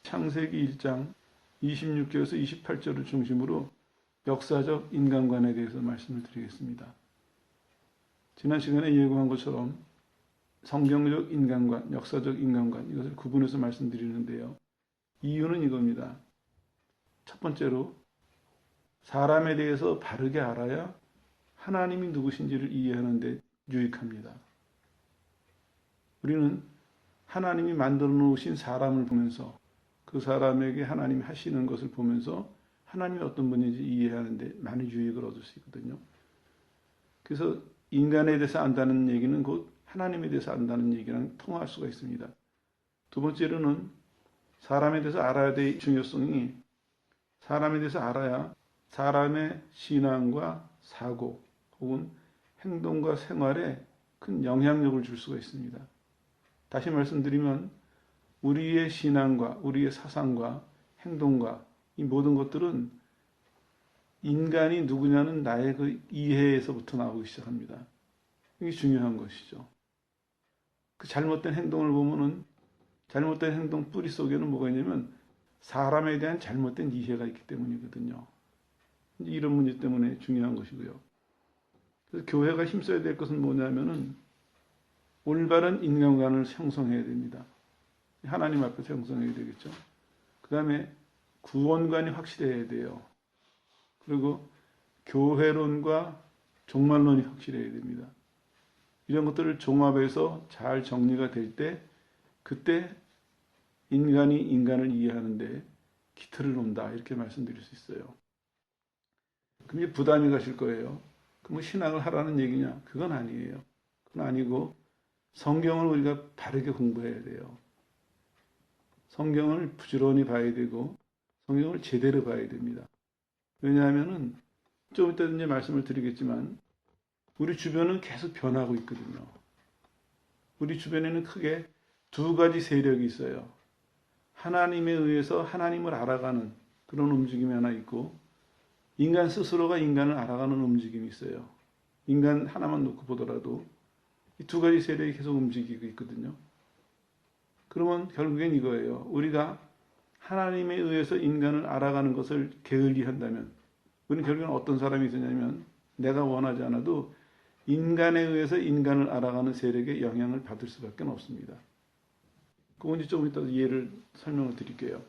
창세기 1장 26절에서 28절을 중심으로 역사적 인간관에 대해서 말씀을 드리겠습니다. 지난 시간에 예고한 것처럼 성경적 인간관, 역사적 인간관, 이것을 구분해서 말씀드리는데요. 이유는 이겁니다. 첫 번째로 사람에 대해서 바르게 알아야 하나님이 누구신지를 이해하는 데 유익합니다. 우리는 하나님이 만들어 놓으신 사람을 보면서 그 사람에게 하나님이 하시는 것을 보면서 하나님이 어떤 분인지 이해하는 데 많은 유익을 얻을 수 있거든요. 그래서 인간에 대해서 안다는 얘기는 곧 하나님에 대해서 안다는 얘기랑 통할 수가 있습니다. 두 번째로는 사람에 대해서 알아야 될 중요성이 사람에 대해서 알아야 사람의 신앙과 사고 혹은 행동과 생활에 큰 영향력을 줄 수가 있습니다. 다시 말씀드리면 우리의 신앙과 우리의 사상과 행동과 이 모든 것들은 인간이 누구냐는 나의 그 이해에서부터 나오기 시작합니다. 이게 중요한 것이죠. 그 잘못된 행동을 보면은 잘못된 행동 뿌리 속에는 뭐가 있냐면 사람에 대한 잘못된 이해가 있기 때문이거든요. 이런 문제 때문에 중요한 것이고요. 그래서 교회가 힘써야 될 것은 뭐냐면은 올바른 인간관을 형성해야 됩니다. 하나님 앞에서 형성해야 되겠죠. 그 다음에 구원관이 확실해야 돼요. 그리고 교회론과 종말론이 확실해야 됩니다. 이런 것들을 종합해서 잘 정리가 될 때 그때 인간이 인간을 이해하는데 기틀을 놓는다 이렇게 말씀드릴 수 있어요. 그럼 이제 부담이 가실 거예요. 그럼 신학을 하라는 얘기냐? 그건 아니에요. 그건 아니고 성경을 우리가 바르게 공부해야 돼요. 성경을 부지런히 봐야 되고 성경을 제대로 봐야 됩니다. 왜냐하면은 좀 이따 이제 말씀을 드리겠지만 우리 주변은 계속 변하고 있거든요. 우리 주변에는 크게 두 가지 세력이 있어요. 하나님에 의해서 하나님을 알아가는 그런 움직임이 하나 있고 인간 스스로가 인간을 알아가는 움직임이 있어요. 인간 하나만 놓고 보더라도 이 두 가지 세력이 계속 움직이고 있거든요. 그러면 결국엔 이거예요. 우리가 하나님에 의해서 인간을 알아가는 것을 게을리한다면 우리는 결국엔 어떤 사람이 되냐면 내가 원하지 않아도 인간에 의해서 인간을 알아가는 세력의 영향을 받을 수밖에 없습니다. 그건 이제 조금 이따 설명을 드릴게요.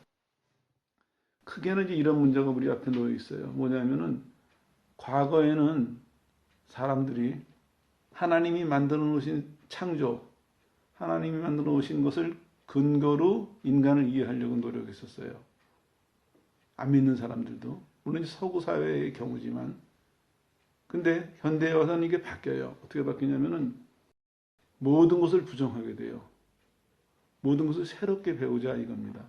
크게는 이제 이런 문제가 우리 앞에 놓여 있어요. 뭐냐면은 과거에는 사람들이 하나님이 만들어 놓으신 창조, 하나님이 만들어 놓으신 것을 근거로 인간을 이해하려고 노력했었어요. 안 믿는 사람들도. 물론 서구 사회의 경우지만. 근데 현대에 와서는 이게 바뀌어요. 어떻게 바뀌냐면은 모든 것을 부정하게 돼요. 모든 것을 새롭게 배우자 이겁니다.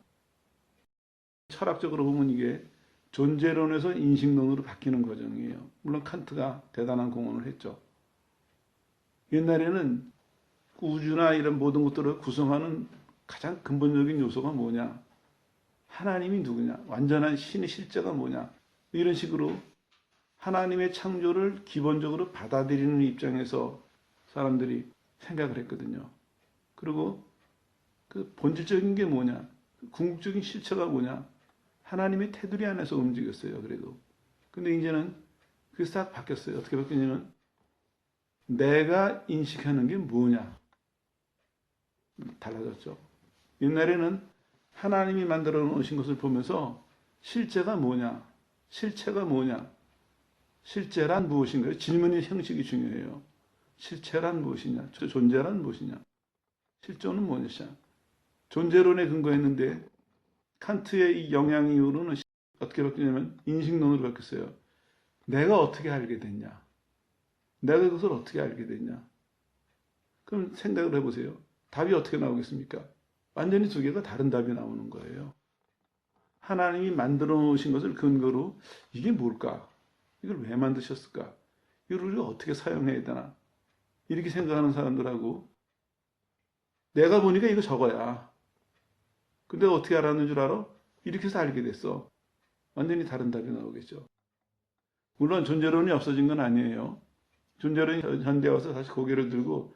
철학적으로 보면 이게 존재론에서 인식론으로 바뀌는 과정이에요. 물론 칸트가 대단한 공헌을 했죠. 옛날에는 우주나 이런 모든 것들을 구성하는 가장 근본적인 요소가 뭐냐? 하나님이 누구냐? 완전한 신의 실제가 뭐냐? 이런 식으로 하나님의 창조를 기본적으로 받아들이는 입장에서 사람들이 생각을 했거든요. 그리고 그 본질적인 게 뭐냐? 궁극적인 실체가 뭐냐? 하나님의 테두리 안에서 움직였어요. 그래도. 근데 이제는 그게 싹 바뀌었어요. 어떻게 바뀌냐면 내가 인식하는 게 뭐냐? 달라졌죠. 옛날에는 하나님이 만들어 놓으신 것을 보면서 실제가 뭐냐? 실체가 뭐냐? 실제란 무엇인가요? 질문의 형식이 중요해요. 실체란 무엇이냐? 존재란 무엇이냐? 실존은 무엇이냐? 존재론에 근거했는데 칸트의 이 영향 이후로는 어떻게 바뀌냐면 인식론으로 바뀌었어요. 내가 어떻게 알게 됐냐? 내가 그것을 어떻게 알게 됐냐? 그럼 생각을 해보세요. 답이 어떻게 나오겠습니까? 완전히 두 개가 다른 답이 나오는 거예요. 하나님이 만들어 놓으신 것을 근거로 이게 뭘까? 이걸 왜 만드셨을까? 이걸 우리가 어떻게 사용해야 되나? 이렇게 생각하는 사람들하고 내가 보니까 이거 저거야. 근데 어떻게 알았는 줄 알아? 이렇게 해서 알게 됐어. 완전히 다른 답이 나오겠죠. 물론 존재론이 없어진 건 아니에요. 존재론이 현대에 와서 다시 고개를 들고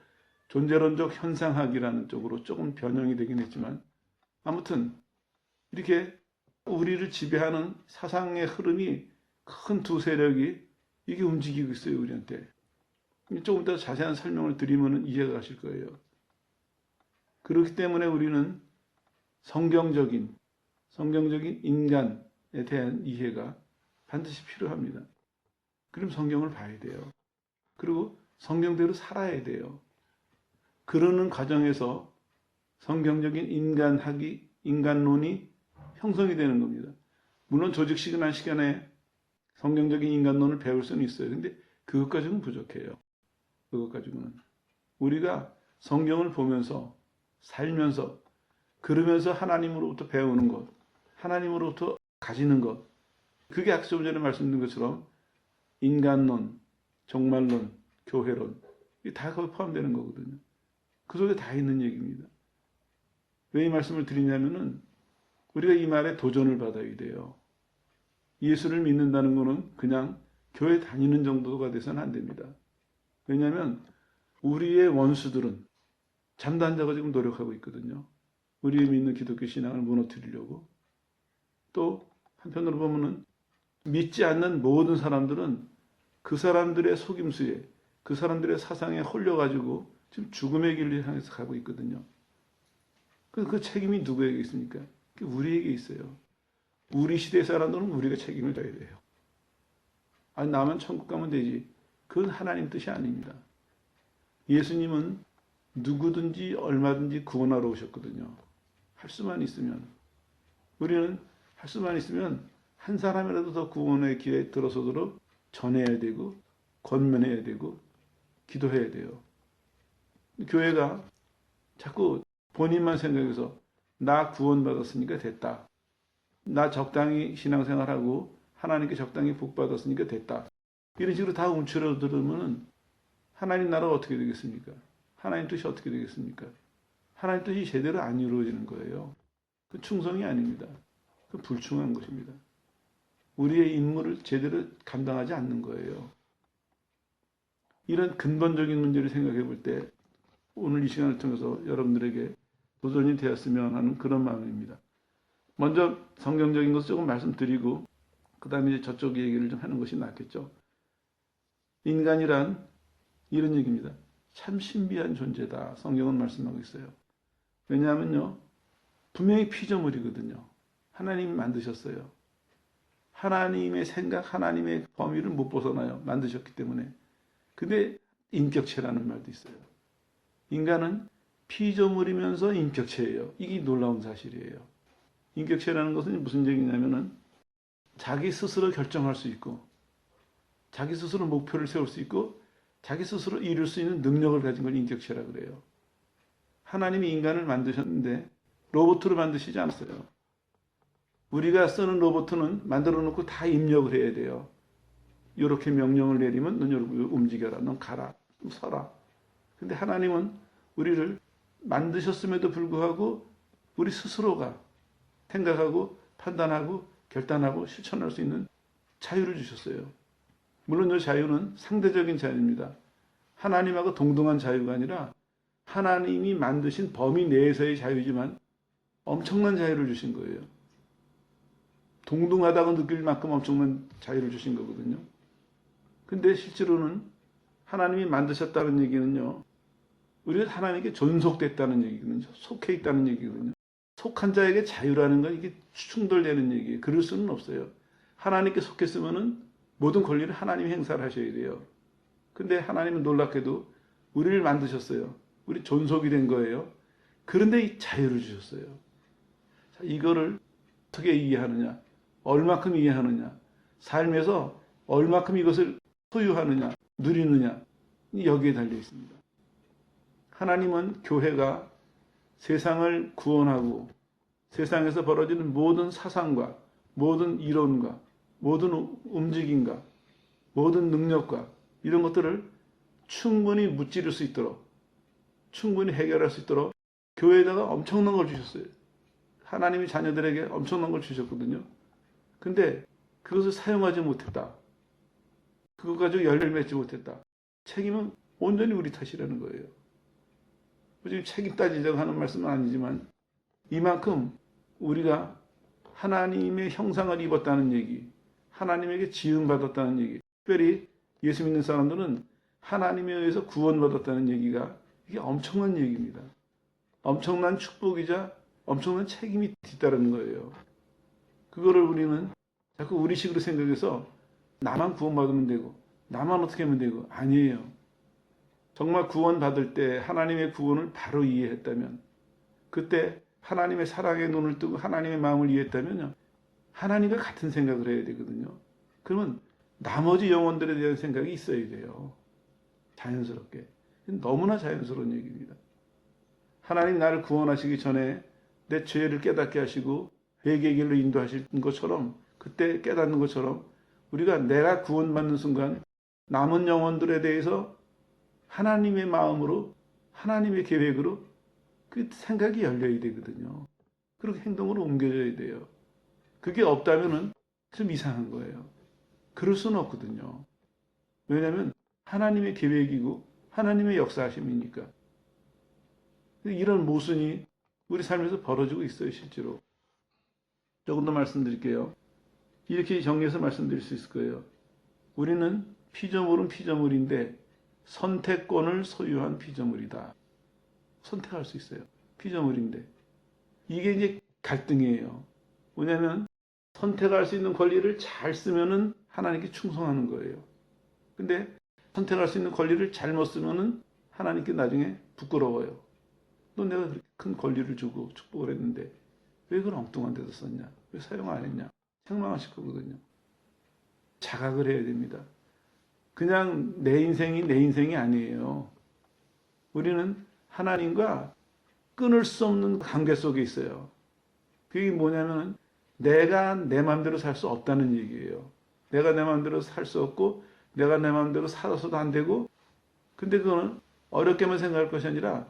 존재론적 현상학이라는 쪽으로 조금 변형이 되긴 했지만 아무튼 이렇게 우리를 지배하는 사상의 흐름이 큰 두 세력이 이게 움직이고 있어요, 우리한테. 조금 더 자세한 설명을 드리면 이해가 가실 거예요. 그렇기 때문에 우리는 성경적인 인간에 대한 이해가 반드시 필요합니다. 그럼 성경을 봐야 돼요. 그리고 성경대로 살아야 돼요. 그러는 과정에서 성경적인 인간론이 형성이 되는 겁니다. 물론 조직시간한 시간에 성경적인 인간론을 배울 수는 있어요. 근데 그것 가지고는 부족해요. 그것 가지고는. 우리가 성경을 보면서 살면서 그러면서 하나님으로부터 배우는 것, 하나님으로부터 가지는 것, 그게 아까 좀 전에 말씀드린 것처럼 인간론, 종말론, 교회론, 이게 다 거기 포함되는 거거든요. 그 속에 다 있는 얘기입니다. 왜 이 말씀을 드리냐면은 우리가 이 말에 도전을 받아야 돼요. 예수를 믿는다는 것은 그냥 교회 다니는 정도가 돼서는 안 됩니다. 왜냐하면 우리의 원수들은 잠도 안 자고 지금 노력하고 있거든요. 우리의 믿는 기독교 신앙을 무너뜨리려고. 또 한편으로 보면은 믿지 않는 모든 사람들은 그 사람들의 속임수에, 그 사람들의 사상에 홀려가지고 지금 죽음의 길을 향해서 가고 있거든요. 그 책임이 누구에게 있습니까? 우리에게 있어요. 우리 시대 사람들은 우리가 책임을 져야 돼요. 아니, 나만 천국 가면 되지. 그건 하나님 뜻이 아닙니다. 예수님은 누구든지 얼마든지 구원하러 오셨거든요. 할 수만 있으면. 우리는 할 수만 있으면 한 사람이라도 더 구원의 길에 들어서도록 전해야 되고 권면해야 되고 기도해야 돼요. 교회가 자꾸 본인만 생각해서 나 구원받았으니까 됐다. 나 적당히 신앙생활하고 하나님께 적당히 복받았으니까 됐다. 이런 식으로 다 움츠러들으면 하나님 나라가 어떻게 되겠습니까? 하나님 뜻이 어떻게 되겠습니까? 하나님 뜻이 제대로 안 이루어지는 거예요. 그 충성이 아닙니다. 그 불충한 것입니다. 우리의 임무를 제대로 감당하지 않는 거예요. 이런 근본적인 문제를 생각해 볼 때 오늘 이 시간을 통해서 여러분들에게 도전이 되었으면 하는 그런 마음입니다. 먼저 성경적인 것을 조금 말씀드리고 그 다음에 이제 저쪽 얘기를 좀 하는 것이 낫겠죠. 인간이란 이런 얘기입니다. 참 신비한 존재다. 성경은 말씀하고 있어요. 왜냐하면요. 분명히 피조물이거든요. 하나님이 만드셨어요. 하나님의 생각, 하나님의 범위를 못 벗어나요. 만드셨기 때문에. 근데 인격체라는 말도 있어요. 인간은 피조물이면서 인격체예요. 이게 놀라운 사실이에요. 인격체라는 것은 무슨 얘기냐면은 자기 스스로 결정할 수 있고 자기 스스로 목표를 세울 수 있고 자기 스스로 이룰 수 있는 능력을 가진 걸 인격체라고 그래요. 하나님이 인간을 만드셨는데 로봇으로 만드시지 않았어요. 우리가 쓰는 로봇은 만들어 놓고 다 입력을 해야 돼요. 이렇게 명령을 내리면 넌 이렇게 움직여라. 넌 가라. 서라. 근데 하나님은 우리를 만드셨음에도 불구하고 우리 스스로가 생각하고 판단하고 결단하고 실천할 수 있는 자유를 주셨어요. 물론 이 자유는 상대적인 자유입니다. 하나님하고 동등한 자유가 아니라 하나님이 만드신 범위 내에서의 자유지만 엄청난 자유를 주신 거예요. 동등하다고 느낄 만큼 엄청난 자유를 주신 거거든요. 근데 실제로는 하나님이 만드셨다는 얘기는요. 우리가 하나님께 존속됐다는 얘기거든요. 속해 있다는 얘기거든요. 속한 자에게 자유라는 건 이게 충돌되는 얘기예요. 그럴 수는 없어요. 하나님께 속했으면은 모든 권리를 하나님이 행사를 하셔야 돼요. 근데 하나님은 놀랍게도 우리를 만드셨어요. 우리 존속이 된 거예요. 그런데 이 자유를 주셨어요. 자, 이거를 어떻게 이해하느냐? 얼마큼 이해하느냐? 삶에서 얼마큼 이것을 소유하느냐? 누리느냐? 여기에 달려 있습니다. 하나님은 교회가 세상을 구원하고 세상에서 벌어지는 모든 사상과 모든 이론과 모든 움직임과 모든 능력과 이런 것들을 충분히 무찌를 수 있도록 충분히 해결할 수 있도록 교회에다가 엄청난 걸 주셨어요. 하나님이 자녀들에게 엄청난 걸 주셨거든요. 근데 그것을 사용하지 못했다. 그거 가지고 열매를 맺지 못했다. 책임은 온전히 우리 탓이라는 거예요. 지금 책임 따지자고 하는 말씀은 아니지만 이만큼 우리가 하나님의 형상을 입었다는 얘기, 하나님에게 지음받았다는 얘기, 특별히 예수 믿는 사람들은 하나님에 의해서 구원받았다는 얘기가 이게 엄청난 얘기입니다. 엄청난 축복이자 엄청난 책임이 뒤따르는 거예요. 그거를 우리는 자꾸 우리식으로 생각해서 나만 구원받으면 되고 나만 어떻게 하면 되고 아니에요. 정말 구원받을 때 하나님의 구원을 바로 이해했다면 그때 하나님의 사랑의 눈을 뜨고 하나님의 마음을 이해했다면 하나님과 같은 생각을 해야 되거든요. 그러면 나머지 영혼들에 대한 생각이 있어야 돼요. 자연스럽게. 너무나 자연스러운 얘기입니다. 하나님 나를 구원하시기 전에 내 죄를 깨닫게 하시고 회개의 길로 인도하실 것처럼 그때 깨닫는 것처럼 우리가 내가 구원받는 순간 남은 영혼들에 대해서 하나님의 마음으로 하나님의 계획으로 그 생각이 열려야 되거든요. 그렇게 행동으로 옮겨져야 돼요. 그게 없다면은 좀 이상한 거예요. 그럴 수는 없거든요. 왜냐하면 하나님의 계획이고 하나님의 역사하심이니까. 이런 모순이 우리 삶에서 벌어지고 있어요, 실제로. 조금 더 말씀드릴게요. 이렇게 정리해서 말씀드릴 수 있을 거예요. 우리는 피조물은 피조물인데 선택권을 소유한 피조물이다. 선택할 수 있어요. 피조물인데. 이게 이제 갈등이에요. 왜냐하면 선택할 수 있는 권리를 잘 쓰면은 하나님께 충성하는 거예요. 근데 선택할 수 있는 권리를 잘못 쓰면은 하나님께 나중에 부끄러워요. 너 내가 그렇게 큰 권리를 주고 축복을 했는데 왜 그런 엉뚱한 데서 썼냐? 왜 사용 안 했냐? 책망하실 거거든요. 자각을 해야 됩니다. 그냥 내 인생이 아니에요. 우리는 하나님과 끊을 수 없는 관계 속에 있어요. 그게 뭐냐면 내가 내 마음대로 살 수 없다는 얘기예요. 내가 내 마음대로 살 수 없고 내가 내 마음대로 살아서도 안 되고 근데 그거는 어렵게만 생각할 것이 아니라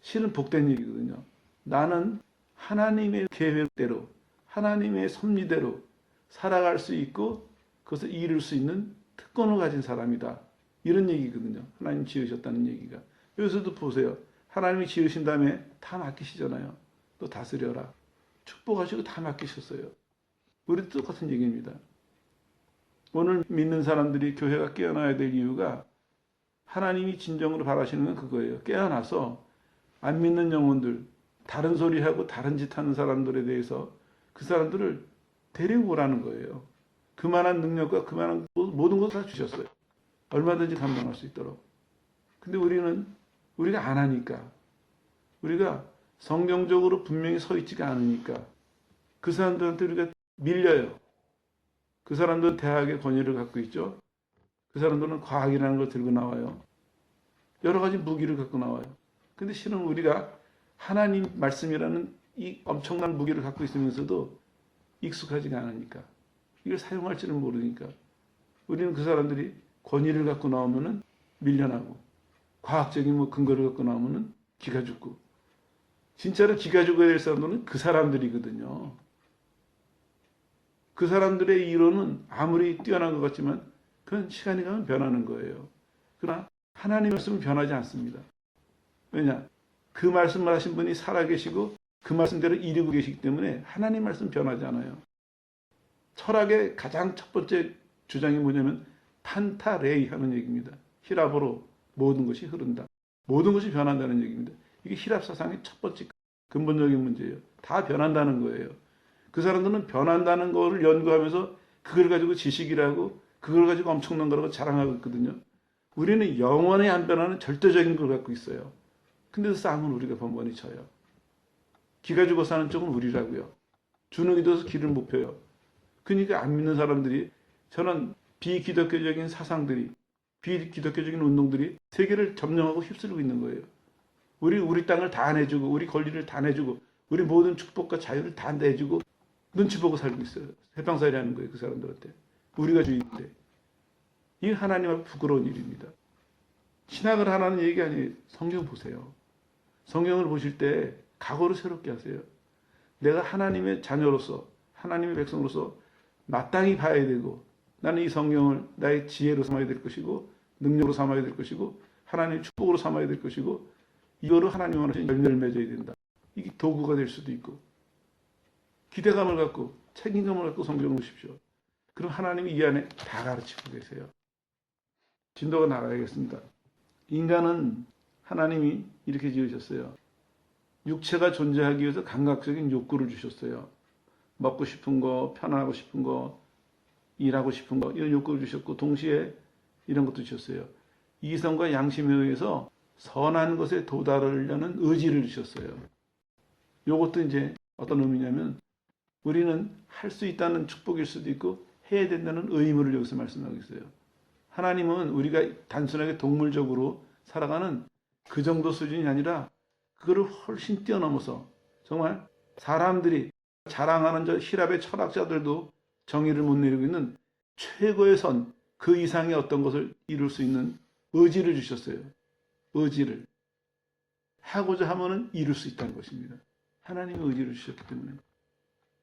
실은 복된 얘기거든요. 나는 하나님의 계획대로 하나님의 섭리대로 살아갈 수 있고 그것을 이룰 수 있는 특권을 가진 사람이다. 이런 얘기거든요. 하나님 지으셨다는 얘기가. 여기서도 보세요. 하나님이 지으신 다음에 다 맡기시잖아요. 또 다스려라. 축복하시고 다 맡기셨어요. 우리도 똑같은 얘기입니다. 오늘 믿는 사람들이 교회가 깨어나야 될 이유가 하나님이 진정으로 바라시는 건 그거예요. 깨어나서 안 믿는 영혼들, 다른 소리하고 다른 짓 하는 사람들에 대해서 그 사람들을 데려오라는 거예요. 그만한 능력과 그만한 모든 것을 다 주셨어요. 얼마든지 감당할 수 있도록. 근데 우리가 안 하니까, 우리가 성경적으로 분명히 서 있지가 않으니까 그 사람들한테 우리가 밀려요. 그 사람들은 대학의 권위를 갖고 있죠. 그 사람들은 과학이라는 걸 들고 나와요. 여러 가지 무기를 갖고 나와요. 근데 실은 우리가 하나님 말씀이라는 이 엄청난 무기를 갖고 있으면서도 익숙하지가 않으니까 이걸 사용할 줄은 모르니까 우리는 그 사람들이 권위를 갖고 나오면은 밀려나고 과학적인 근거를 갖고 나오면은 기가 죽고 진짜로 기가 죽어야 될 사람들은 그 사람들이거든요. 그 사람들의 이론은 아무리 뛰어난 것 같지만 그건 시간이 가면 변하는 거예요. 그러나 하나님의 말씀은 변하지 않습니다. 왜냐? 그 말씀을 하신 분이 살아계시고 그 말씀대로 이루고 계시기 때문에 하나님 말씀 변하지 않아요. 철학의 가장 첫 번째 주장이 뭐냐면 판타레이 하는 얘기입니다. 히랍어로 모든 것이 흐른다. 모든 것이 변한다는 얘기입니다. 이게 히랍 사상의 첫 번째 근본적인 문제예요. 다 변한다는 거예요. 그 사람들은 변한다는 거를 연구하면서 그걸 가지고 지식이라고 그걸 가지고 엄청난 거라고 자랑하고 있거든요. 우리는 영원히 안 변하는 절대적인 걸 갖고 있어요. 근데도 싸움은 우리가 번번이 져요. 기가 죽어 사는 쪽은 우리라고요. 주눅이 들어서 길을 못 펴요. 그러니까 안 믿는 사람들이 저는 비기독교적인 사상들이 비기독교적인 운동들이 세계를 점령하고 휩쓸고 있는 거예요. 우리 땅을 다 내주고 우리 권리를 다 내주고 우리 모든 축복과 자유를 다 내주고 눈치 보고 살고 있어요. 해방살이 하는 거예요. 그 사람들한테. 우리가 주인인데. 이게 하나님 앞에 부끄러운 일입니다. 신학을 하라는 얘기 아니에요. 성경 보세요. 성경을 보실 때 각오를 새롭게 하세요. 내가 하나님의 자녀로서 하나님의 백성으로서 마땅히 봐야 되고 나는 이 성경을 나의 지혜로 삼아야 될 것이고 능력으로 삼아야 될 것이고 하나님의 축복으로 삼아야 될 것이고 이거로 하나님 원하시는 열매를 맺어야 된다. 이게 도구가 될 수도 있고 기대감을 갖고 책임감을 갖고 성경을 보십시오. 그럼 하나님이 이 안에 다 가르치고 계세요. 진도가 나가야겠습니다. 인간은 하나님이 이렇게 지으셨어요. 육체가 존재하기 위해서 감각적인 욕구를 주셨어요. 먹고 싶은 거, 편하고 싶은 거, 일하고 싶은 거, 이런 욕구를 주셨고, 동시에 이런 것도 주셨어요. 이성과 양심에 의해서 선한 것에 도달하려는 의지를 주셨어요. 이것도 이제 어떤 의미냐면, 우리는 할 수 있다는 축복일 수도 있고, 해야 된다는 의무를 여기서 말씀하고 있어요. 하나님은 우리가 단순하게 동물적으로 살아가는 그 정도 수준이 아니라, 그거를 훨씬 뛰어넘어서, 정말 사람들이 자랑하는 저 히랍의 철학자들도 정의를 못 내리고 있는 최고의 선, 그 이상의 어떤 것을 이룰 수 있는 의지를 주셨어요. 의지를. 하고자 하면은 이룰 수 있다는 것입니다. 하나님의 의지를 주셨기 때문에.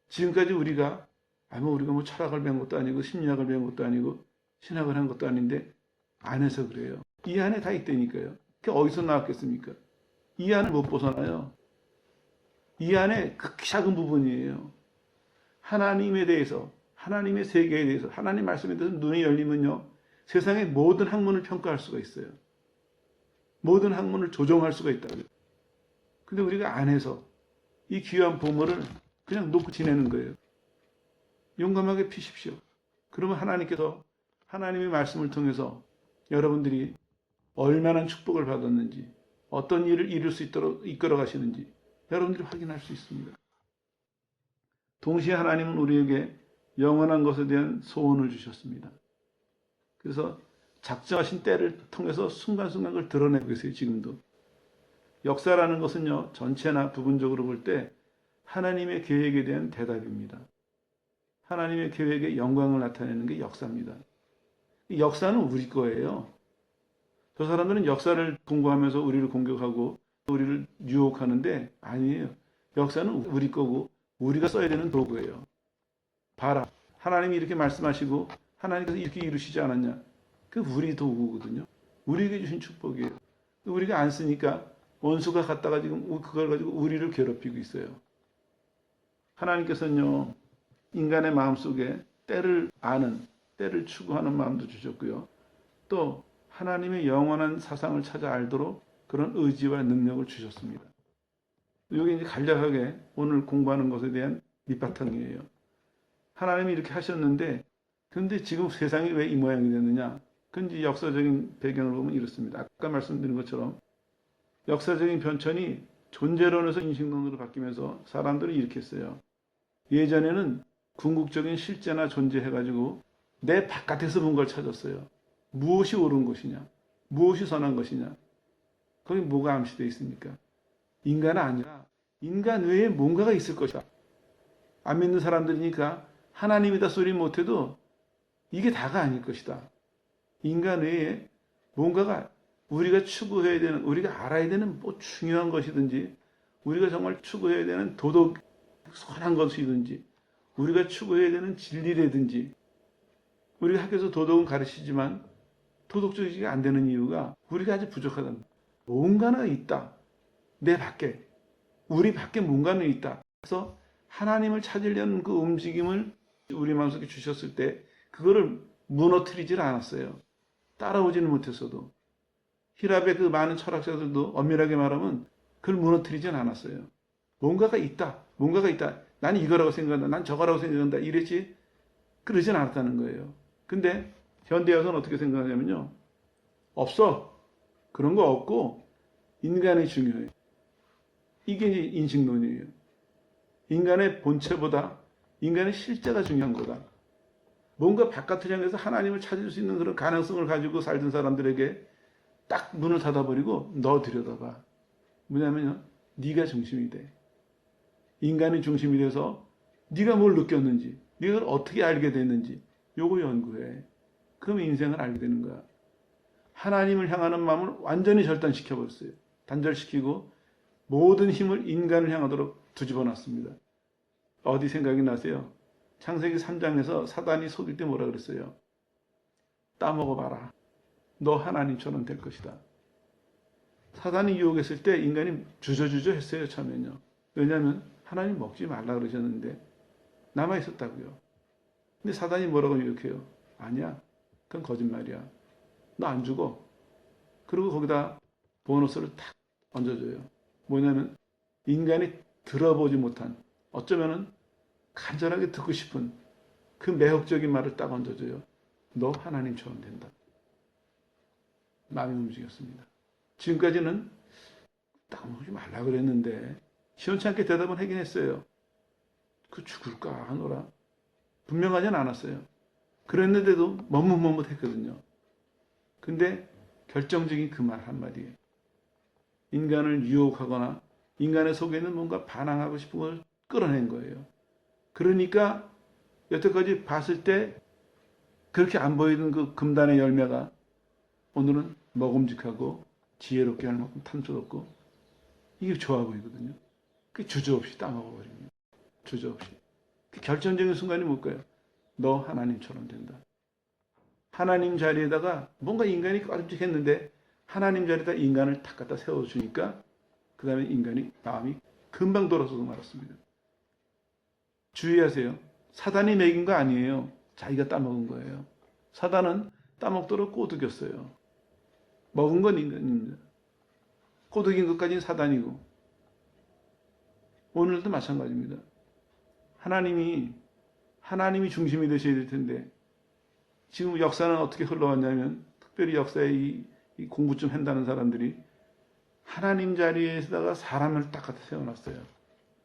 지금까지 우리가 우리가 철학을 배운 것도 아니고 심리학을 배운 것도 아니고 신학을 한 것도 아닌데 안 해서 그래요. 이 안에 다 있다니까요. 그게 어디서 나왔겠습니까? 이 안을 못 벗어나요. 이 안에 극히 작은 부분이에요. 하나님에 대해서, 하나님의 세계에 대해서, 하나님 말씀에 대해서 눈이 열리면요, 세상의 모든 학문을 평가할 수가 있어요. 모든 학문을 조정할 수가 있다고요. 근데 우리가 안 해서 이 귀한 보물을 그냥 놓고 지내는 거예요. 용감하게 피십시오. 그러면 하나님께서 하나님의 말씀을 통해서 여러분들이 얼마나 축복을 받았는지, 어떤 일을 이룰 수 있도록 이끌어 가시는지 여러분들이 확인할 수 있습니다. 동시에 하나님은 우리에게 영원한 것에 대한 소원을 주셨습니다. 그래서 작정하신 때를 통해서 순간순간 그걸 드러내고 계세요. 지금도. 역사라는 것은요, 전체나 부분적으로 볼 때 하나님의 계획에 대한 대답입니다. 하나님의 계획에 영광을 나타내는 게 역사입니다. 이 역사는 우리 거예요. 저 사람들은 역사를 공부하면서 우리를 공격하고 우리를 유혹하는데 아니에요. 역사는 우리 거고 우리가 써야 되는 도구예요. 봐라. 하나님이 이렇게 말씀하시고 하나님께서 이렇게 이루시지 않았냐. 그 우리 도구거든요. 우리에게 주신 축복이에요. 우리가 안 쓰니까 원수가 갖다가 지금 그걸 가지고 우리를 괴롭히고 있어요. 하나님께서는요, 인간의 마음속에 때를 아는, 때를 추구하는 마음도 주셨고요. 또 하나님의 영원한 사상을 찾아 알도록 그런 의지와 능력을 주셨습니다. 이게 이제 간략하게 오늘 공부하는 것에 대한 밑바탕이에요. 하나님이 이렇게 하셨는데, 근데 지금 세상이 왜 이 모양이 됐느냐? 그건 이제 역사적인 배경을 보면 이렇습니다. 아까 말씀드린 것처럼 역사적인 변천이 존재론에서 인식론으로 바뀌면서 사람들이 이렇게 했어요. 예전에는 궁극적인 실제나 존재해가지고 내 바깥에서 뭔가를 찾았어요. 무엇이 옳은 것이냐? 무엇이 선한 것이냐? 거기 뭐가 암시되어 있습니까? 인간은 아니라 인간 외에 뭔가가 있을 것이다. 안 믿는 사람들이니까 하나님이다 소리 못해도 이게 다가 아닐 것이다. 인간 외에 뭔가가 우리가 추구해야 되는, 우리가 알아야 되는 뭐 중요한 것이든지, 우리가 정말 추구해야 되는 도덕, 선한 것이든지, 우리가 추구해야 되는 진리라든지, 우리가 학교에서 도덕은 가르치지만 도덕적이지 안 되는 이유가 우리가 아주 부족하다. 뭔가는 있다. 내 밖에. 우리 밖에 뭔가는 있다. 그래서 하나님을 찾으려는 그 움직임을 우리 마음속에 주셨을 때 그거를 무너뜨리질 않았어요. 따라오지는 못했어도. 히랍의 그 많은 철학자들도 엄밀하게 말하면 그걸 무너뜨리진 않았어요. 뭔가가 있다. 뭔가가 있다. 난 이거라고 생각한다. 난 저거라고 생각한다. 이랬지 그러진 않았다는 거예요. 근데 현대 와서는 어떻게 생각하냐면요. 없어. 그런 거 없고 인간이 중요해요. 이게 이제 인식론이에요. 인간의 본체보다 인간의 실제가 중요한 거다. 뭔가 바깥을 향해서 하나님을 찾을 수 있는 그런 가능성을 가지고 살던 사람들에게 딱 문을 닫아버리고 너 들여다봐. 뭐냐면요. 네가 중심이 돼. 인간이 중심이 돼서 네가 뭘 느꼈는지, 네가 그걸 어떻게 알게 됐는지 요거 연구해. 그럼 인생을 알게 되는 거야. 하나님을 향하는 마음을 완전히 절단시켜버렸어요. 단절시키고 모든 힘을 인간을 향하도록 뒤집어 놨습니다. 어디 생각이 나세요? 창세기 3장에서 사단이 속일 때 뭐라 그랬어요? 따먹어봐라. 너 하나님처럼 될 것이다. 사단이 유혹했을 때 인간이 주저주저 했어요. 처음엔요. 왜냐하면 하나님 먹지 말라 그러셨는데 남아 있었다고요. 근데 사단이 뭐라고 유혹해요? 아니야, 그건 거짓말이야. 너 안 죽어. 그리고 거기다 보너스를 탁 얹어줘요. 뭐냐면 인간이 들어보지 못한, 어쩌면은 간절하게 듣고 싶은 그 매혹적인 말을 딱 얹어줘요. 너 하나님처럼 된다. 마음이 움직였습니다. 지금까지는 따먹지 말라 그랬는데 시원찮게 대답은 하긴 했어요. 그 죽을까 하노라. 분명하진 않았어요. 그랬는데도 머뭇머뭇했거든요. 근데 결정적인 그 말 한마디에 인간을 유혹하거나 인간의 속에 있는 뭔가 반항하고 싶은 걸 끌어낸 거예요. 그러니까 여태까지 봤을 때 그렇게 안 보이던 그 금단의 열매가 오늘은 먹음직하고 지혜롭게 할 만큼 탐스럽고 이게 좋아 보이거든요. 그 주저없이 따먹어버립니다. 주저없이. 그 결정적인 순간이 뭘까요? 너 하나님처럼 된다. 하나님 자리에다가 뭔가 인간이 꺼림직했는데 하나님 자리에다 인간을 탁 갖다 세워주니까 그 다음에 인간이 마음이 금방 돌아서고 말았습니다. 주의하세요. 사단이 먹인 거 아니에요. 자기가 따먹은 거예요. 사단은 따먹도록 꼬드겼어요. 먹은 건 인간입니다. 꼬드긴 것까지는 사단이고 오늘도 마찬가지입니다. 하나님이 중심이 되셔야 될 텐데 지금 역사는 어떻게 흘러왔냐면 특별히 역사에 이 공부 좀 한다는 사람들이 하나님 자리에다가 사람을 딱 갖다 세워놨어요.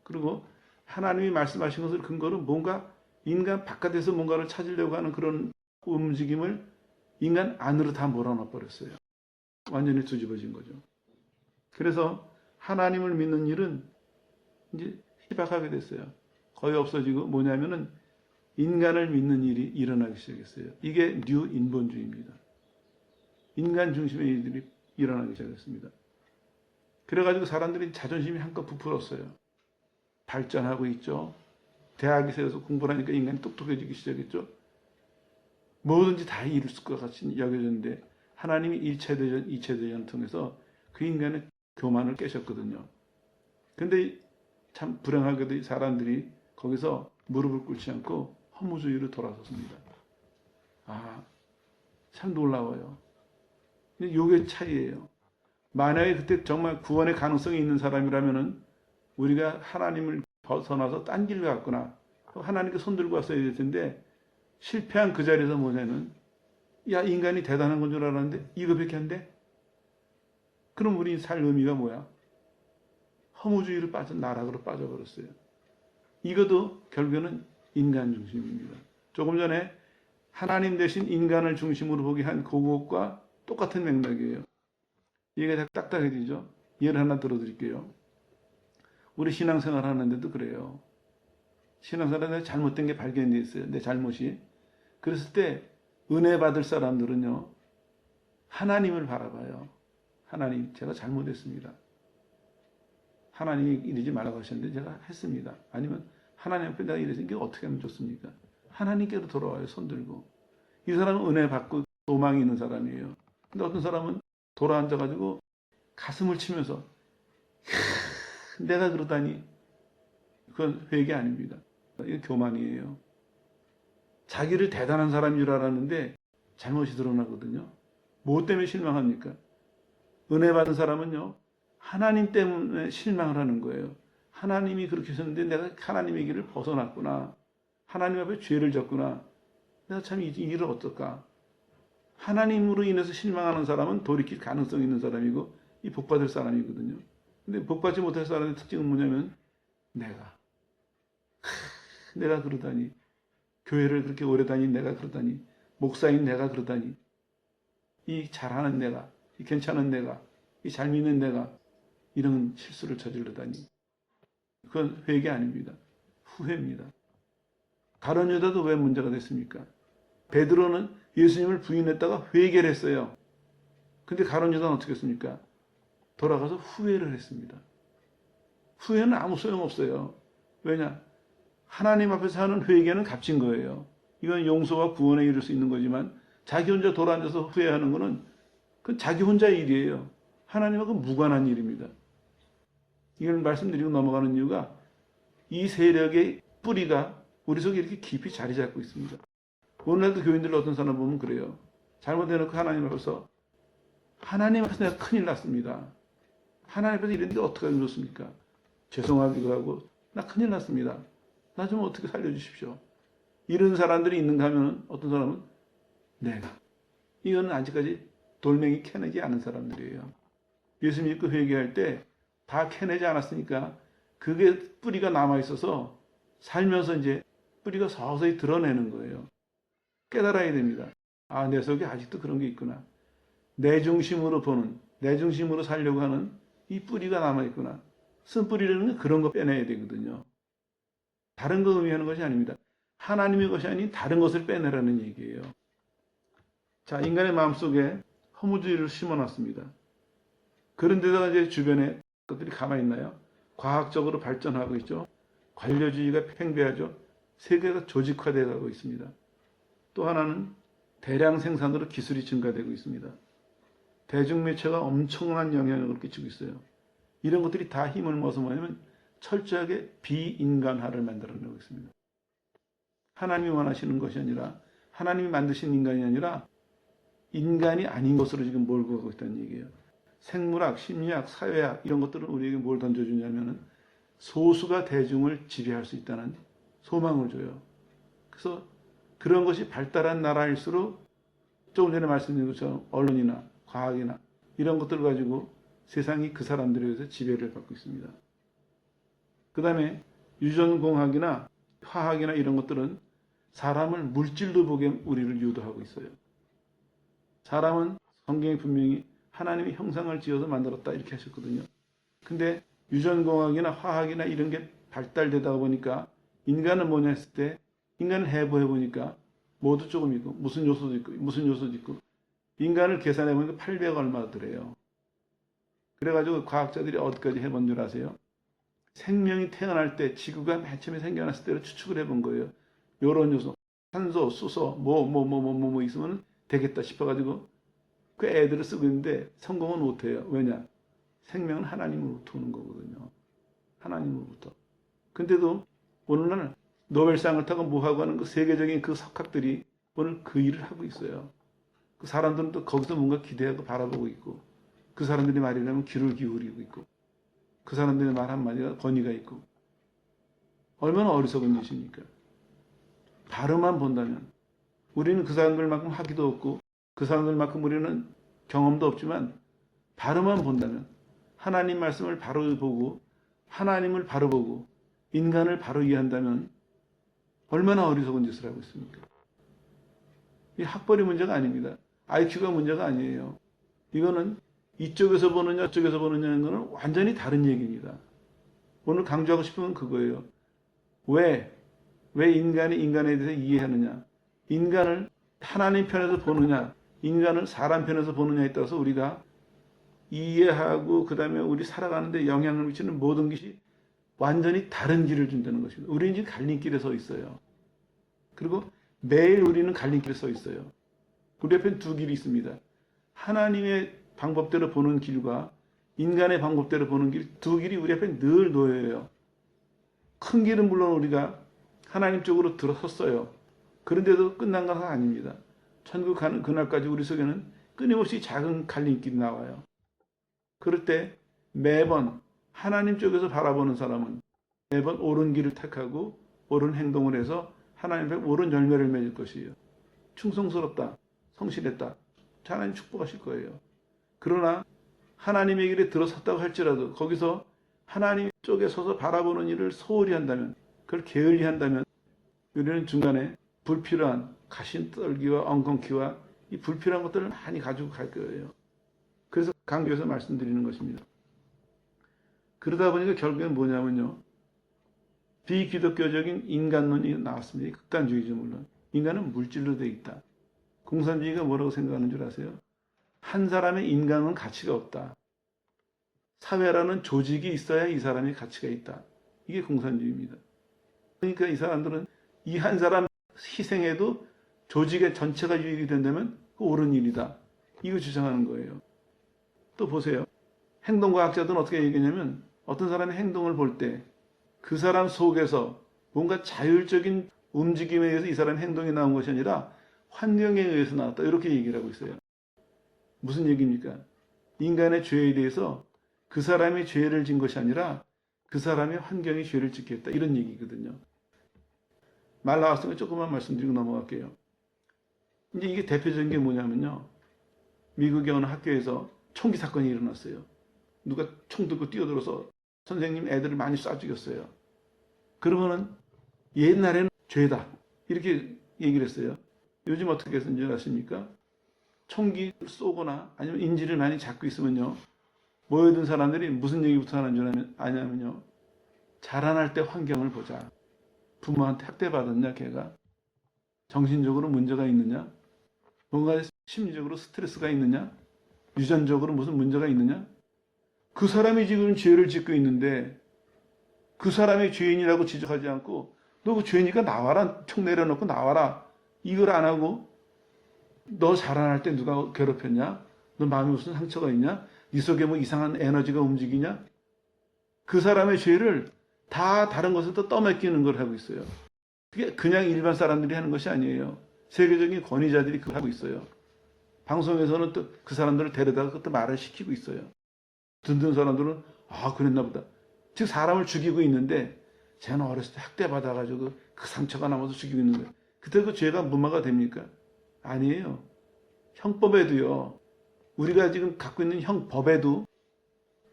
그리고 하나님이 말씀하신 것을 근거로 뭔가 인간 바깥에서 뭔가를 찾으려고 하는 그런 움직임을 인간 안으로 다 몰아넣어 버렸어요. 완전히 뒤집어진 거죠. 그래서 하나님을 믿는 일은 이제 희박하게 됐어요. 거의 없어지고 뭐냐면은 인간을 믿는 일이 일어나기 시작했어요. 이게 뉴 인본주의입니다. 인간 중심의 일들이 일어나기 시작했습니다. 그래가지고 사람들이 자존심이 한껏 부풀었어요. 발전하고 있죠. 대학에서 공부를 하니까 인간이 똑똑해지기 시작했죠. 뭐든지 다 이룰 것 같이 여겨졌는데 하나님이 1차 대전, 2차 대전을 통해서 그 인간의 교만을 깨셨거든요. 근데 참 불행하게도 사람들이 거기서 무릎을 꿇지 않고 허무주의로 돌아섰습니다. 참 놀라워요. 요게 차이예요. 만약에 그때 정말 구원의 가능성이 있는 사람이라면은 우리가 하나님을 벗어나서 딴 길로 갔구나. 하나님께 손 들고 왔어야 될 텐데 실패한 그 자리에서 뭐냐면 야, 인간이 대단한 건 줄 알았는데 이거밖에 안 돼? 그럼 우리 살 의미가 뭐야? 허무주의로 빠져 나락으로 빠져버렸어요. 이것도 결국에는 인간 중심입니다. 조금 전에 하나님 대신 인간을 중심으로 보게 한 그것과 똑같은 맥락이에요. 이게 딱딱해지죠. 예를 하나 들어드릴게요. 우리 신앙생활 하는데도 그래요. 신앙생활에 잘못된 게 발견돼 있어요. 내 잘못이. 그랬을 때 은혜 받을 사람들은요. 하나님을 바라봐요. 하나님, 제가 잘못했습니다. 하나님이 이러지 말라고 하셨는데 제가 했습니다. 아니면 하나님 앞에 내가 이래서 이게 어떻게 하면 좋습니까? 하나님께로 돌아와요. 손 들고. 이 사람은 은혜 받고 소망이 있는 사람이에요. 근데 어떤 사람은 돌아앉아가지고 가슴을 치면서 내가 그러다니. 그건 회개 아닙니다. 이건 교만이에요. 자기를 대단한 사람인 줄 알았는데 잘못이 드러나거든요. 뭐 때문에 실망합니까? 은혜 받은 사람은요. 하나님 때문에 실망을 하는 거예요. 하나님이 그렇게 하셨는데 내가 하나님의 길을 벗어났구나. 하나님 앞에 죄를 졌구나. 내가 참 이 일을 어떨까. 하나님으로 인해서 실망하는 사람은 돌이킬 가능성이 있는 사람이고 이 복받을 사람이거든요. 근데 복받지 못할 사람의 특징은 뭐냐면 내가 그러다니. 교회를 그렇게 오래 다닌 내가 그러다니. 목사인 내가 그러다니. 이 잘하는 내가, 이 괜찮은 내가, 이 잘 믿는 내가 이런 실수를 저지르다니. 그건 회개 아닙니다. 후회입니다. 가룟 유다도 왜 문제가 됐습니까? 베드로는 예수님을 부인했다가 회개를 했어요. 근데 가룟 유다는 어떻게 했습니까? 돌아가서 후회를 했습니다. 후회는 아무 소용없어요. 왜냐? 하나님 앞에서 하는 회개는 값진 거예요. 이건 용서와 구원에 이를 수 있는 거지만 자기 혼자 돌아앉아서 후회하는 거는 그건 자기 혼자의 일이에요. 하나님하고 무관한 일입니다. 이걸 말씀드리고 넘어가는 이유가 이 세력의 뿌리가 우리 속에 이렇게 깊이 자리 잡고 있습니다. 오늘날도 교인들 어떤 사람 보면 그래요. 잘못해놓고 하나님 앞에서 하나님 앞에서 내가 큰일 났습니다. 하나님 앞에서 이랬는데 어떻게 하면 좋습니까? 죄송하기도 하고 나 큰일 났습니다. 나 좀 어떻게 살려주십시오. 이런 사람들이 있는가 하면 어떤 사람은 내가. 이거는 아직까지 돌멩이 캐내지 않은 사람들이에요. 예수 믿고 회개할 때 다 캐내지 않았으니까 그게 뿌리가 남아있어서 살면서 이제 뿌리가 서서히 드러내는 거예요. 깨달아야 됩니다. 아, 내 속에 아직도 그런 게 있구나. 내 중심으로 보는, 내 중심으로 살려고 하는 이 뿌리가 남아있구나. 쓴뿌리라는 건 그런 거 빼내야 되거든요. 다른 거 의미하는 것이 아닙니다. 하나님의 것이 아닌 다른 것을 빼내라는 얘기예요. 자, 인간의 마음속에 허무주의를 심어놨습니다. 그런데다가 이제 주변에 것들이 가만히 있나요? 과학적으로 발전하고 있죠. 관료주의가 팽배하죠. 세계가 조직화되어 가고 있습니다. 또 하나는 대량 생산으로 기술이 증가되고 있습니다. 대중매체가 엄청난 영향력을 끼치고 있어요. 이런 것들이 다 힘을 모아서 뭐냐면 철저하게 비인간화를 만들어내고 있습니다. 하나님이 원하시는 것이 아니라 하나님이 만드신 인간이 아니라 인간이 아닌 것으로 지금 몰고 가고 있다는 얘기예요. 생물학, 심리학, 사회학 이런 것들은 우리에게 뭘 던져주냐면은 소수가 대중을 지배할 수 있다는 소망을 줘요. 그래서 그런 것이 발달한 나라일수록 조금 전에 말씀드린 것처럼 언론이나 과학이나 이런 것들을 가지고 세상이 그 사람들에 의해서 지배를 받고 있습니다. 그 다음에 유전공학이나 화학이나 이런 것들은 사람을 물질로 보게 우리를 유도하고 있어요. 사람은 성경에 분명히 하나님의 형상을 지어서 만들었다 이렇게 하셨거든요. 근데 유전공학이나 화학이나 이런 게 발달되다 보니까 인간은 뭐냐 했을 때 인간을 해부해 보니까 모두 조금 있고 무슨 요소도 있고 무슨 요소도 있고 인간을 계산해 보니까 800 얼마 더래요. 그래가지고 과학자들이 어디까지 해본 줄 아세요? 생명이 태어날 때 지구가 맨 처음에 생겨났을 때로 추측을 해본 거예요. 요런 요소, 산소, 수소, 뭐 있으면 되겠다 싶어가지고 그 애들을 쓰고 있는데 성공은 못해요. 왜냐? 생명은 하나님으로부터 오는 거거든요. 하나님으로부터. 근데도 오늘날 노벨상을 타고 뭐하고 하는 그 세계적인 그 석학들이 오늘 그 일을 하고 있어요. 그 사람들은 또 거기서 뭔가 기대하고 바라보고 있고 그 사람들이 말이라면 귀를 기울이고 있고 그 사람들의 말 한마디가 권위가 있고 얼마나 어리석은 짓입니까? 바로만 본다면 우리는 그 사람들만큼 학위도 없고 그 사람들만큼 우리는 경험도 없지만 바로만 본다면 하나님 말씀을 바로 보고 하나님을 바로 보고 인간을 바로 이해한다면 얼마나 어리석은 짓을 하고 있습니까? 이 학벌이 문제가 아닙니다. IQ가 문제가 아니에요. 이거는 이쪽에서 보느냐 저쪽에서 보느냐는 것은 완전히 다른 얘기입니다. 오늘 강조하고 싶은 건 그거예요. 왜 인간이 인간에 대해서 이해하느냐, 인간을 하나님 편에서 보느냐, 인간을 사람 편에서 보느냐에 따라서 우리가 이해하고 그 다음에 우리 살아가는데 영향을 미치는 모든 것이 완전히 다른 길을 준다는 것입니다. 우리는 지금 갈림길에 서 있어요. 그리고 매일 우리는 갈림길에 서 있어요. 우리 옆에 두 길이 있습니다. 하나님의 방법대로 보는 길과 인간의 방법대로 보는 길, 두 길이 우리 앞에 늘 놓여요. 큰 길은 물론 우리가 하나님 쪽으로 들어섰어요. 그런데도 끝난 것은 아닙니다. 천국 가는 그날까지 우리 속에는 끊임없이 작은 갈림길이 나와요. 그럴 때 매번 하나님 쪽에서 바라보는 사람은 매번 옳은 길을 택하고 옳은 행동을 해서 하나님 앞에 옳은 열매를 맺을 것이에요. 충성스럽다, 성실했다, 하나님 축복하실 거예요. 그러나 하나님의 길에 들어섰다고 할지라도 거기서 하나님 쪽에 서서 바라보는 일을 소홀히 한다면, 그걸 게을리 한다면 우리는 중간에 불필요한 가신떨기와 엉겅퀴와 이 불필요한 것들을 많이 가지고 갈 거예요. 그래서 강조해서 말씀드리는 것입니다. 그러다 보니까 결국엔 뭐냐면요. 비기독교적인 인간론이 나왔습니다. 극단주의죠 물론. 인간은 물질로 되어 있다. 공산주의가 뭐라고 생각하는 줄 아세요? 한 사람의 인간은 가치가 없다. 사회라는 조직이 있어야 이 사람의 가치가 있다. 이게 공산주의입니다. 그러니까 이 사람들은 이 한 사람 희생해도 조직의 전체가 유익이 된다면 그 옳은 일이다. 이거 주장하는 거예요. 또 보세요. 행동과학자들은 어떻게 얘기하냐면 어떤 사람의 행동을 볼 때 그 사람 속에서 뭔가 자율적인 움직임에 의해서 이 사람의 행동이 나온 것이 아니라 환경에 의해서 나왔다. 이렇게 얘기를 하고 있어요. 무슨 얘기입니까? 인간의 죄에 대해서 그 사람이 죄를 진 것이 아니라 그 사람의 환경이 죄를 짓게 했다. 이런 얘기거든요. 말 나왔으니까 조금만 말씀드리고 넘어갈게요. 이제 이게 대표적인 게 뭐냐면요. 미국의 어느 학교에서 총기 사건이 일어났어요. 누가 총 들고 뛰어들어서 선생님 애들을 많이 쏴 죽였어요. 그러면은 옛날에는 죄다. 이렇게 얘기를 했어요. 요즘 어떻게 해서인지 아십니까? 총기 쏘거나 아니면 인지를 많이 잡고 있으면요. 모여든 사람들이 무슨 얘기부터 하는 줄 아냐면요. 자라날 때 환경을 보자. 부모한테 학대받았냐, 걔가? 정신적으로 문제가 있느냐? 뭔가 심리적으로 스트레스가 있느냐? 유전적으로 무슨 문제가 있느냐? 그 사람이 지금 죄를 짓고 있는데 그 사람이 죄인이라고 지적하지 않고 너 그 죄니까 나와라. 총 내려놓고 나와라. 이걸 안 하고 너 자라날 때 누가 괴롭혔냐? 너 마음에 무슨 상처가 있냐? 네 속에 뭐 이상한 에너지가 움직이냐? 그 사람의 죄를 다 다른 것을 또 떠맡기는 걸 하고 있어요. 그게 그냥 일반 사람들이 하는 것이 아니에요. 세계적인 권위자들이 그걸 하고 있어요. 방송에서는 또 그 사람들을 데려다가 그것도 말을 시키고 있어요. 듣는 사람들은 아 그랬나 보다. 즉 사람을 죽이고 있는데 쟤는 어렸을 때 학대받아가지고 그 상처가 남아서 죽이고 있는데 그때 그 죄가 무마가 됩니까? 아니에요. 형법에도요. 우리가 지금 갖고 있는 형법에도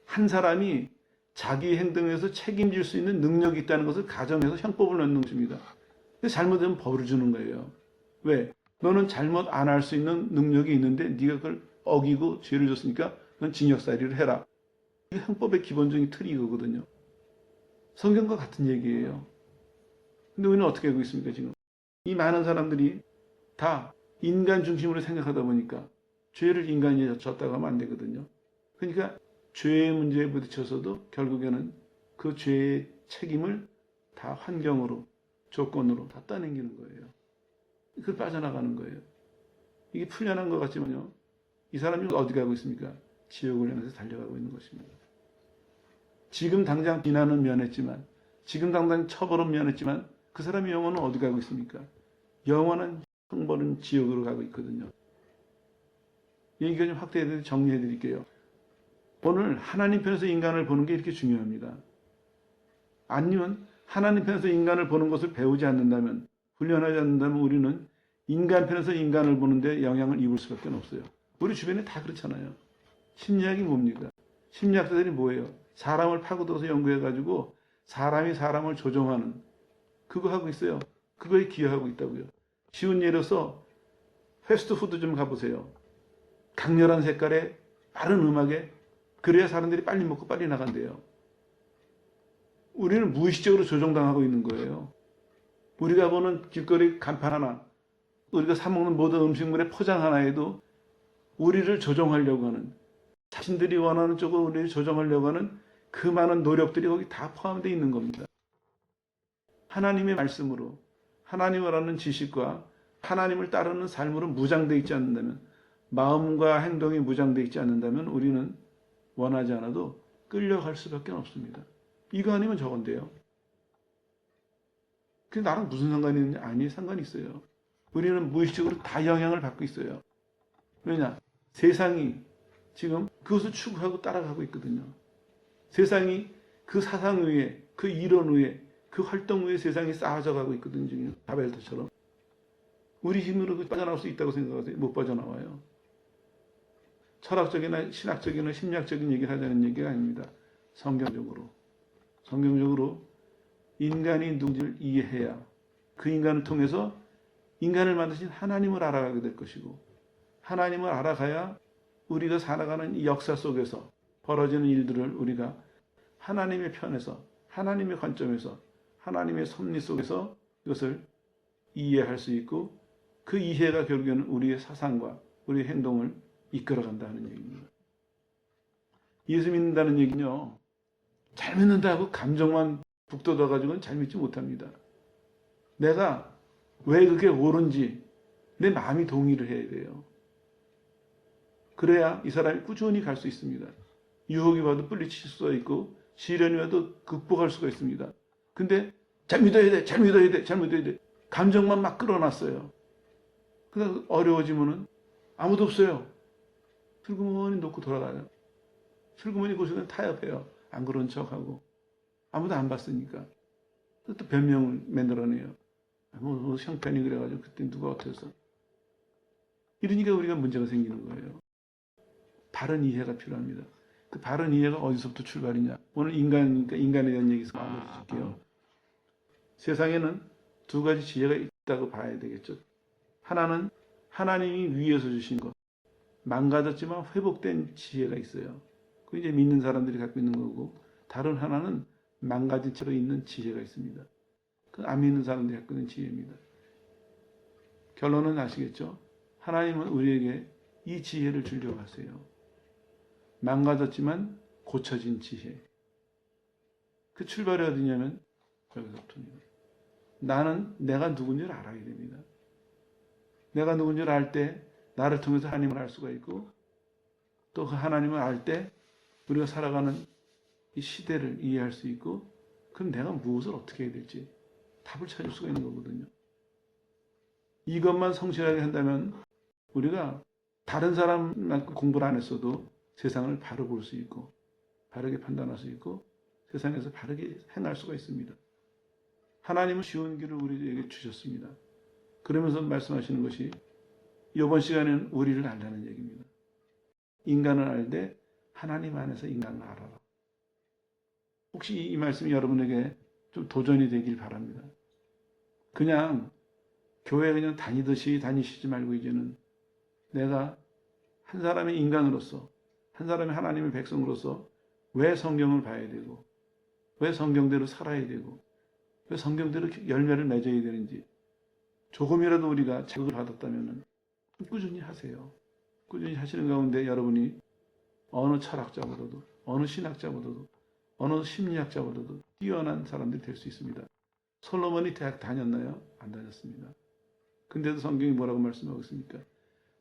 한 사람이 자기 행동에서 책임질 수 있는 능력이 있다는 것을 가정해서 형법을 넣는 것입니다. 근데 잘못되면 벌을 주는 거예요. 왜? 너는 잘못 안 할 수 있는 능력이 있는데 네가 그걸 어기고 죄를 졌으니까 넌 징역살이를 해라. 이게 형법의 기본적인 틀이 이거거든요. 성경과 같은 얘기예요. 근데 우리는 어떻게 하고 있습니까, 지금? 이 많은 사람들이 다 인간 중심으로 생각하다 보니까 죄를 인간이 졌다고 하면 안 되거든요. 그러니까 죄의 문제에 부딪혀서도 결국에는 그 죄의 책임을 다 환경으로, 조건으로 다 떠넘기는 거예요. 그걸 빠져나가는 거예요. 이게 풀려난 것 같지만요. 이 사람이 어디 가고 있습니까? 지옥을 향해서 달려가고 있는 것입니다. 지금 당장 비난은 면했지만, 지금 당장 처벌은 면했지만 그 사람의 영혼은 어디 가고 있습니까? 영원한 형벌은 지옥으로 가고 있거든요. 얘기가 좀 확대해서 정리해 드릴게요. 오늘 하나님 편에서 인간을 보는 게 이렇게 중요합니다. 아니면 하나님 편에서 인간을 보는 것을 배우지 않는다면, 훈련하지 않는다면 우리는 인간 편에서 인간을 보는데 영향을 입을 수밖에 없어요. 우리 주변에 다 그렇잖아요. 심리학이 뭡니까? 심리학자들이 뭐예요? 사람을 파고들어서 연구해가지고 사람이 사람을 조종하는 그거 하고 있어요. 그거에 기여하고 있다고요. 쉬운 예로서 패스트푸드 좀 가보세요. 강렬한 색깔에 빠른 음악에 그래야 사람들이 빨리 먹고 빨리 나간대요. 우리는 무의식적으로 조종당하고 있는 거예요. 우리가 보는 길거리 간판 하나, 우리가 사 먹는 모든 음식물의 포장 하나에도 우리를 조종하려고 하는, 자신들이 원하는 쪽으로 우리를 조종하려고 하는 그 많은 노력들이 거기 다 포함되어 있는 겁니다. 하나님의 말씀으로, 하나님을 아는 지식과 하나님을 따르는 삶으로 무장되어 있지 않는다면, 마음과 행동이 무장되어 있지 않는다면 우리는 원하지 않아도 끌려갈 수밖에 없습니다. 이거 아니면 저건데요. 그게 나랑 무슨 상관이 있느냐? 아니, 상관이 있어요. 우리는 무의식적으로 다 영향을 받고 있어요. 왜냐? 세상이 지금 그것을 추구하고 따라가고 있거든요. 세상이 그 사상 위에, 그 이론 위에, 그 활동 위에 세상이 쌓아져 가고 있거든요. 지금 바벨탑처럼. 우리 힘으로 빠져나올 수 있다고 생각하세요? 못 빠져나와요. 철학적이나 신학적이나 심리학적인 얘기를 하자는 얘기가 아닙니다. 성경적으로 인간이 누군지를 이해해야 그 인간을 통해서 인간을 만드신 하나님을 알아가게 될 것이고, 하나님을 알아가야 우리가 살아가는 이 역사 속에서 벌어지는 일들을 우리가 하나님의 편에서, 하나님의 관점에서, 하나님의 섭리 속에서 이것을 이해할 수 있고, 그 이해가 결국에는 우리의 사상과 우리의 행동을 이끌어간다는 얘기입니다. 예수 믿는다는 얘기는요, 잘 믿는다고 감정만 북돋아가지고는 잘 믿지 못합니다. 내가 왜 그게 옳은지 내 마음이 동의를 해야 돼요. 그래야 이 사람이 꾸준히 갈 수 있습니다. 유혹이 와도 뿌리칠 수가 있고, 시련이 와도 극복할 수가 있습니다. 근데 잘 믿어야 돼, 잘 믿어야 돼, 잘 믿어야 돼. 감정만 막 끌어놨어요. 그래서 어려워지면은 아무도 없어요. 슬그머니 놓고 돌아가요. 슬그머니 곳에는 타협해요. 안 그런 척하고. 아무도 안 봤으니까. 또 변명을 만들어내요. 뭐 형편이 그래가지고 그때 누가 어땠어. 이러니까 우리가 문제가 생기는 거예요. 바른 이해가 필요합니다. 그 바른 이해가 어디서부터 출발이냐. 오늘 인간이니까 인간에 대한 얘기에서 마무리 줄게요. 세상에는 두 가지 지혜가 있다고 봐야 되겠죠. 하나는 하나님이 위에서 주신 것. 망가졌지만 회복된 지혜가 있어요. 그 이제 믿는 사람들이 갖고 있는 거고, 다른 하나는 망가진 채로 있는 지혜가 있습니다. 그 안 믿는 사람들이 갖고 있는 지혜입니다. 결론은 아시겠죠? 하나님은 우리에게 이 지혜를 주려고 하세요. 망가졌지만 고쳐진 지혜. 그 출발이 어디냐면 여기서부터입니다. 나는 내가 누군지를 알아야 됩니다. 내가 누군지를 알 때 나를 통해서 하나님을 알 수가 있고, 또 그 하나님을 알 때 우리가 살아가는 이 시대를 이해할 수 있고, 그럼 내가 무엇을 어떻게 해야 될지 답을 찾을 수가 있는 거거든요. 이것만 성실하게 한다면 우리가 다른 사람만큼 공부를 안 했어도 세상을 바로 볼 수 있고, 바르게 판단할 수 있고, 세상에서 바르게 행할 수가 있습니다. 하나님은 쉬운 길을 우리에게 주셨습니다. 그러면서 말씀하시는 것이 이번 시간에는 우리를 알라는 얘기입니다. 인간을 알되 하나님 안에서 인간을 알아라. 혹시 이 말씀이 여러분에게 좀 도전이 되길 바랍니다. 그냥 교회 그냥 다니듯이 다니시지 말고 이제는 내가 한 사람의 인간으로서, 한 사람의 하나님의 백성으로서 왜 성경을 봐야 되고, 왜 성경대로 살아야 되고, 왜 성경대로 열매를 맺어야 되는지 조금이라도 우리가 자극을 받았다면 꾸준히 하세요. 꾸준히 하시는 가운데 여러분이 어느 철학자보다도, 어느 신학자보다도, 어느 심리학자보다도 뛰어난 사람들이 될 수 있습니다. 솔로몬이 대학 다녔나요? 안 다녔습니다. 근데도 성경이 뭐라고 말씀하고 있습니까?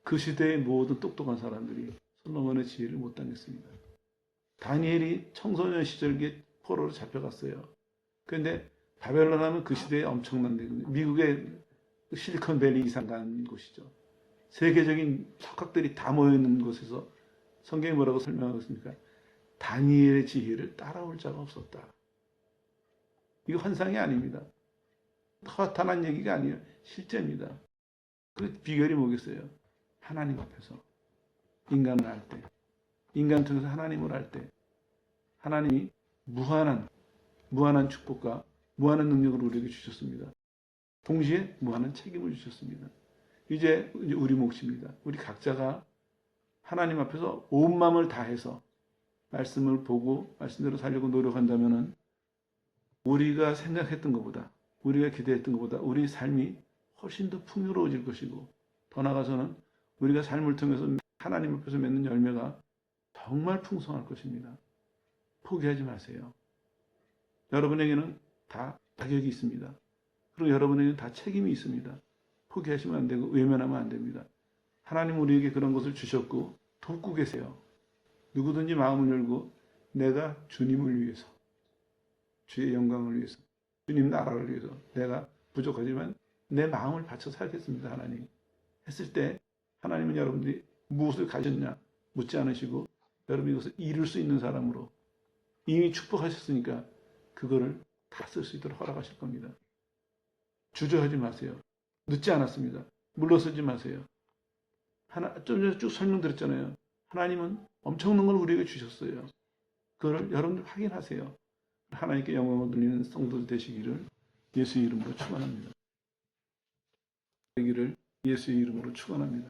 그 시대의 모든 똑똑한 사람들이 솔로몬의 지혜를 못 당했습니다. 다니엘이 청소년 시절기에 포로로 잡혀갔어요. 그런데 바벨론 하면 그 시대에 엄청난 데거든요. 미국의 실리콘밸리 이상 간 곳이죠. 세계적인 척학들이 다 모여있는 곳에서 성경이 뭐라고 설명하고 있습니까? 다니엘의 지혜를 따라올 자가 없었다. 이거 환상이 아닙니다. 허탄한 얘기가 아니에요. 실제입니다. 그 비결이 뭐겠어요? 하나님 앞에서 인간을 알 때, 인간 통해서 하나님을 알 때, 하나님이 무한한 축복과 무한한 능력을 우리에게 주셨습니다. 동시에 무한한 책임을 주셨습니다. 이제 우리 몫입니다. 우리 각자가 하나님 앞에서 온 마음을 다해서 말씀을 보고 말씀대로 살려고 노력한다면 우리가 생각했던 것보다, 우리가 기대했던 것보다 우리 삶이 훨씬 더 풍요로워질 것이고, 더 나아가서는 우리가 삶을 통해서 하나님 앞에서 맺는 열매가 정말 풍성할 것입니다. 포기하지 마세요. 여러분에게는 다 자격이 있습니다. 그리고 여러분에게는 다 책임이 있습니다. 포기하시면 안 되고 외면하면 안 됩니다. 하나님 우리에게 그런 것을 주셨고 돕고 계세요. 누구든지 마음을 열고 내가 주님을 위해서, 주의 영광을 위해서, 주님 나라를 위해서 내가 부족하지만 내 마음을 바쳐 살겠습니다. 하나님 했을 때 하나님은 여러분들이 무엇을 가졌냐 묻지 않으시고 여러분이 이것을 이룰 수 있는 사람으로 이미 축복하셨으니까 그거를 다 쓸 수 있도록 허락하실 겁니다. 주저하지 마세요. 늦지 않았습니다. 물러서지 마세요. 좀 전에 쭉 설명드렸잖아요. 하나님은 엄청난 걸 우리에게 주셨어요. 그걸 여러분들 확인하세요. 하나님께 영광을 돌리는 성도들 되시기를 예수의 이름으로 축원합니다. 되기를 예수의 이름으로 축원합니다.